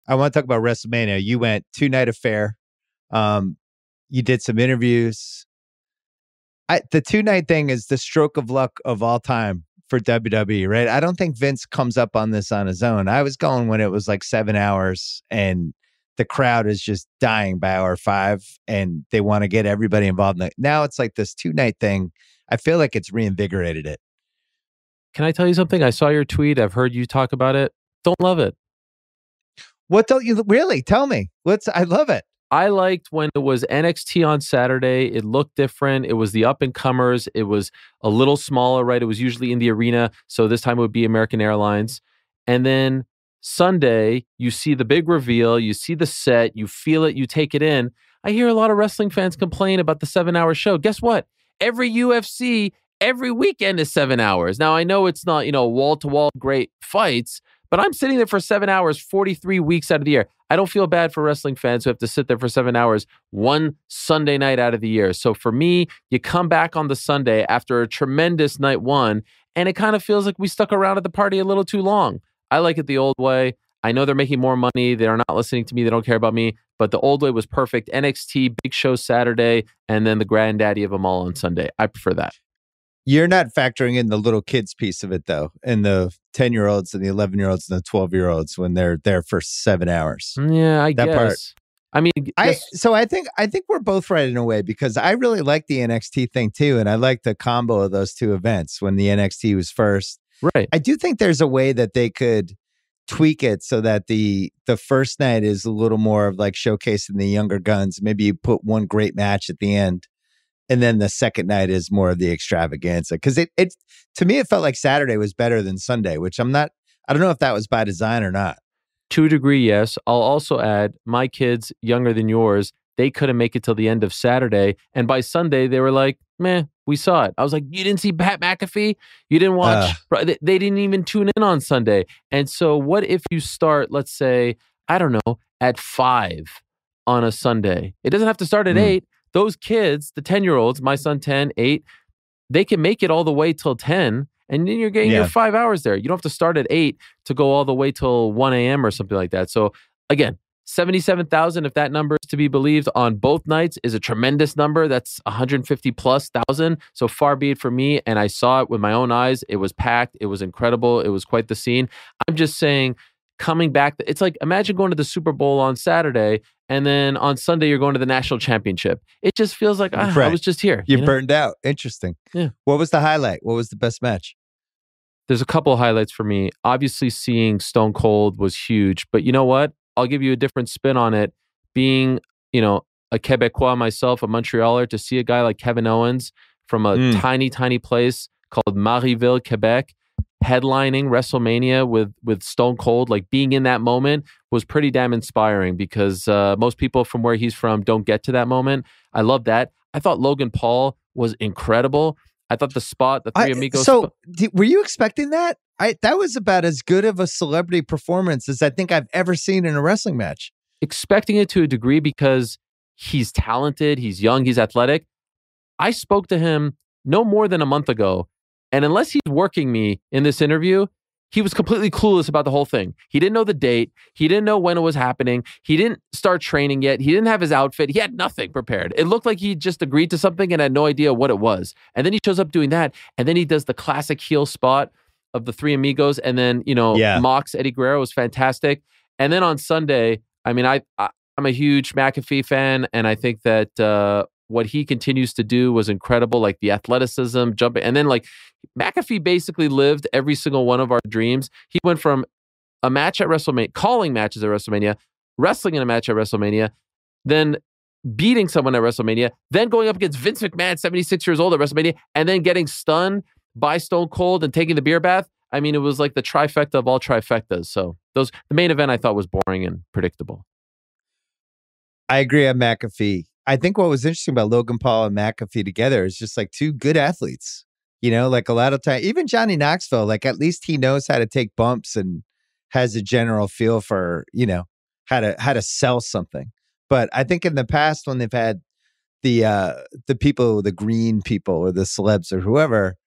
I want to talk about WrestleMania. You went 2-night affair. You did some interviews. The 2-night thing is the stroke of luck of all time for WWE, right? I don't think Vince comes up on this on his own. I was going when it was like 7 hours and the crowd is just dying by hour 5 and they want to get everybody involved. Now it's like this 2-night thing. I feel like it's reinvigorated it. Can I tell you something? I saw your tweet. I've heard you talk about it. Don't love it. What don't you really? Tell me. I love it. I liked when it was NXT on Saturday. It looked different. It was the up-and-comers. It was a little smaller, right? It was usually in the arena. So this time it would be American Airlines. And then Sunday, you see the big reveal. You see the set. You feel it. You take it in. I hear a lot of wrestling fans complain about the 7-hour show. Guess what? Every UFC, every weekend is 7 hours. Now, I know it's not, wall-to-wall great fights, but I'm sitting there for 7 hours, 43 weeks out of the year. I don't feel bad for wrestling fans who have to sit there for 7 hours, one Sunday night out of the year. So for me, you come back on the Sunday after a tremendous night one, and it kind of feels like we stuck around at the party a little too long. I like it the old way. I know they're making more money. They're not listening to me. They don't care about me. But the old way was perfect. NXT, big show Saturday, and then the granddaddy of them all on Sunday. I prefer that. You're not factoring in the little kids piece of it, though, and the 10-year-olds and the 11-year-olds and the 12-year-olds when they're there for 7 hours. Yeah, I guess. Part. I mean, I think we're both right in a way because I really like the NXT thing too, and I like the combo of those two events when the NXT was first. Right. I do think there's a way that they could tweak it so that the first night is a little more of like showcasing the younger guns. Maybe you put one great match at the end. And then the second night is more of the extravaganza. Because it to me, it felt like Saturday was better than Sunday, which I don't know if that was by design or not. To a degree, yes. I'll also add, my kids, younger than yours, they couldn't make it till the end of Saturday. And by Sunday, they were like, meh, we saw it. I was like, you didn't see Pat McAfee? You didn't watch? They didn't even tune in on Sunday. And so what if you start, let's say, I don't know, at 5 on a Sunday? It doesn't have to start at 8. Those kids, the 10-year-olds, my son 10, 8, they can make it all the way till 10, and then you're getting your 5 hours there. You don't have to start at 8 to go all the way till 1 a.m. or something like that. So again, 77,000, if that number is to be believed, on both nights is a tremendous number. That's 150 plus thousand. So far be it for me. And I saw it with my own eyes. It was packed. It was incredible. It was quite the scene. I'm just saying, coming back, it's like, imagine going to the Super Bowl on Saturday and then on Sunday you're going to the national championship. It just feels like I was just here. You burned out. Interesting. Yeah. What was the highlight? What was the best match? There's a couple of highlights for me. Obviously, seeing Stone Cold was huge, but you know what? I'll give you a different spin on it. Being, a Quebecois myself, a Montrealer, to see a guy like Kevin Owens from a tiny, tiny place called Marieville, Quebec, headlining WrestleMania with Stone Cold, like being in that moment was pretty damn inspiring because most people from where he's from don't get to that moment. I love that. I thought Logan Paul was incredible. I thought the spot, the Three Amigos. So were you expecting that? That was about as good of a celebrity performance as I think I've ever seen in a wrestling match. Expecting it to a degree because he's talented, he's young, he's athletic. I spoke to him no more than a month ago. And unless he's working me in this interview, he was completely clueless about the whole thing. He didn't know the date. He didn't know when it was happening. He didn't start training yet. He didn't have his outfit. He had nothing prepared. It looked like he just agreed to something and had no idea what it was. And then he shows up doing that. And then he does the classic heel spot of the Three Amigos. And then, mocks Eddie Guerrero. Was fantastic. And then on Sunday, I mean, I'm a huge McAfee fan. And I think that what he continues to do was incredible, like the athleticism, jumping. And then like McAfee basically lived every single one of our dreams. He went from a match at WrestleMania, calling matches at WrestleMania, wrestling in a match at WrestleMania, then beating someone at WrestleMania, then going up against Vince McMahon, 76 years old at WrestleMania, and then getting stunned by Stone Cold and taking the beer bath. I mean, it was like the trifecta of all trifectas. So the main event I thought was boring and predictable. I agree on McAfee. I think what was interesting about Logan Paul and McAfee together is just like two good athletes. Like a lot of time, even Johnny Knoxville, like at least he knows how to take bumps and has a general feel for, how to sell something. But I think in the past when they've had the people, the green people or the celebs or whoever,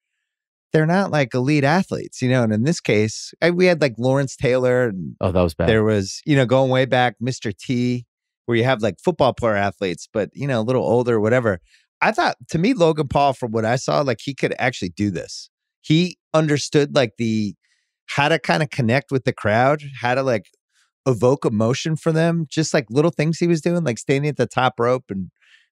they're not like elite athletes, and in this case, we had like Lawrence Taylor. And Oh, that was bad. there was, going way back, Mr. T, where you have like football player athletes, but, a little older, whatever. I thought, to me, Logan Paul, from what I saw, like he could actually do this. He understood like how to kind of connect with the crowd, how to like evoke emotion for them, just like little things he was doing, like standing at the top rope and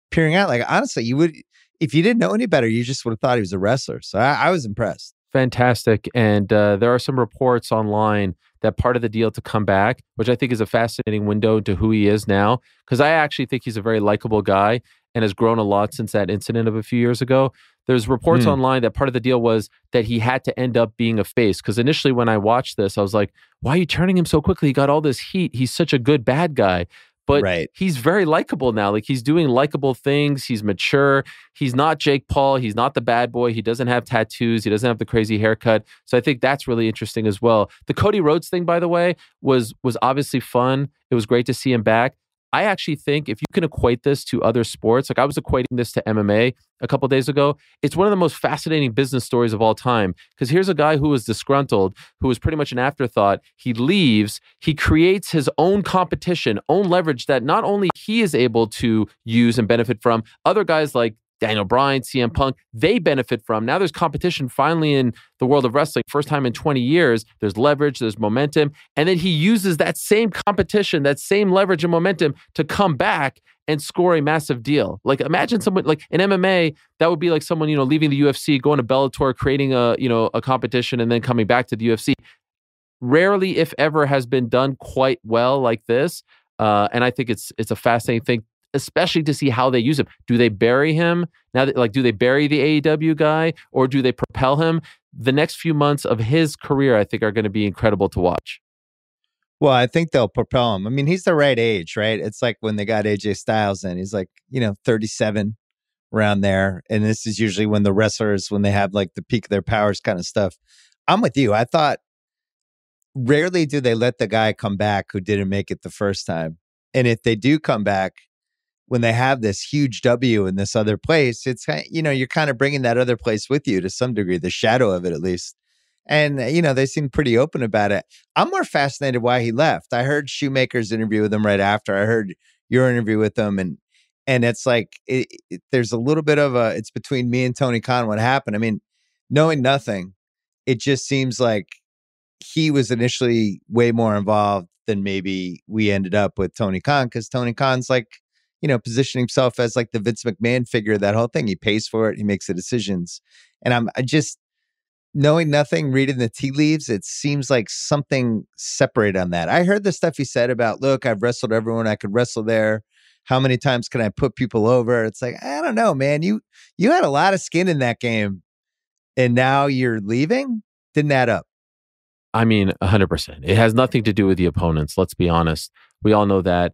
peering out. Like, honestly, you would, if you didn't know any better, you just would have thought he was a wrestler. So I was impressed. Fantastic. And there are some reports online that part of the deal to come back, which I think is a fascinating window to who he is now, because I actually think he's a very likable guy and has grown a lot since that incident of a few years ago. There's reports online that part of the deal was that he had to end up being a face. Because initially when I watched this, I was like, why are you turning him so quickly? He got all this heat. He's such a good bad guy. But he's very likable now. Like, he's doing likable things. He's mature. He's not Jake Paul. He's not the bad boy. He doesn't have tattoos. He doesn't have the crazy haircut. So I think that's really interesting as well. The Cody Rhodes thing, by the way, was obviously fun. It was great to see him back. I actually think if you can equate this to other sports, like I was equating this to MMA a couple of days ago, it's one of the most fascinating business stories of all time. Because here's a guy who was disgruntled, who was pretty much an afterthought. He leaves, he creates his own competition, own leverage that not only he is able to use and benefit from, other guys like Daniel Bryan, CM Punk, they benefit from. Now there's competition finally in the world of wrestling. First time in 20 years, there's leverage, there's momentum. And then he uses that same competition, that same leverage and momentum to come back and score a massive deal. Like, imagine someone like in MMA, that would be like someone, leaving the UFC, going to Bellator, creating a competition and then coming back to the UFC. Rarely, if ever, has been done quite well like this. And I think it's a fascinating thing, especially to see how they use him. Do they bury him now? Do they bury the AEW guy, or do they propel him? The next few months of his career, I think, are going to be incredible to watch. Well, I think they'll propel him. I mean, he's the right age, right? It's like when they got AJ Styles in, he's like, 37 around there. And this is usually when the wrestlers, when they have like the peak of their powers kind of stuff. I'm with you. I thought rarely do they let the guy come back who didn't make it the first time. And if they do come back, when they have this huge W in this other place, it's kind of, you're kind of bringing that other place with you to some degree, the shadow of it at least. And, they seem pretty open about it. I'm more fascinated why he left. I heard Shoemaker's interview with him right after. I heard your interview with him. And it's like, there's a little bit of it's between me and Tony Khan what happened. I mean, knowing nothing, it just seems like he was initially way more involved than maybe we ended up with Tony Khan, because Tony Khan's like, positioning himself as like the Vince McMahon figure, that whole thing. He pays for it. He makes the decisions. And I just, knowing nothing, reading the tea leaves, it seems like something separated on that. I heard the stuff he said about, look, I've wrestled everyone I could wrestle there. How many times can I put people over? It's like, I don't know, man. You had a lot of skin in that game, and now you're leaving? Didn't add up. I mean, 100%. It has nothing to do with the opponents. Let's be honest. We all know that.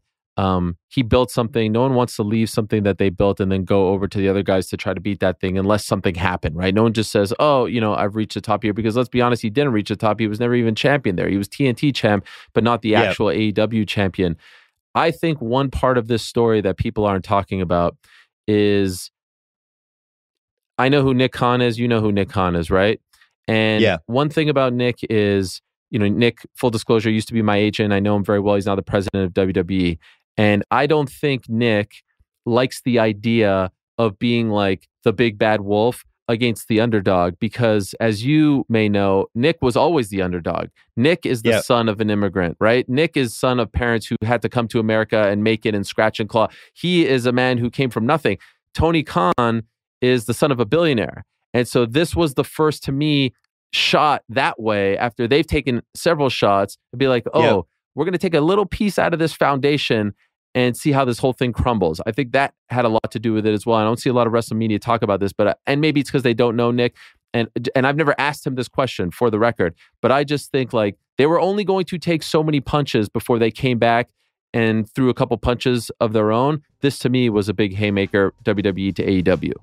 He built something. No one wants to leave something that they built and then go over to the other guys to try to beat that thing unless something happened, right? No one just says, oh, I've reached the top here, because let's be honest, he didn't reach the top. He was never even champion there. He was TNT champ, but not the actual AEW champion. I think one part of this story that people aren't talking about is, I know who Nick Khan is. You know who Nick Khan is, right? And one thing about Nick is, Nick, full disclosure, used to be my agent. I know him very well. He's now the president of WWE. And I don't think Nick likes the idea of being like the big bad wolf against the underdog, because as you may know, Nick was always the underdog. Nick is the son of an immigrant, right? Nick is son of parents who had to come to America and make it and scratch and claw. He is a man who came from nothing. Tony Khan is the son of a billionaire. And so this was the first, to me, shot that way after they've taken several shots to be like, we're going to take a little piece out of this foundation and see how this whole thing crumbles. I think that had a lot to do with it as well. I don't see a lot of wrestling media talk about this, but and maybe it's because they don't know Nick. And I've never asked him this question, for the record, but I just think like they were only going to take so many punches before they came back and threw a couple punches of their own. This to me was a big haymaker, WWE to AEW.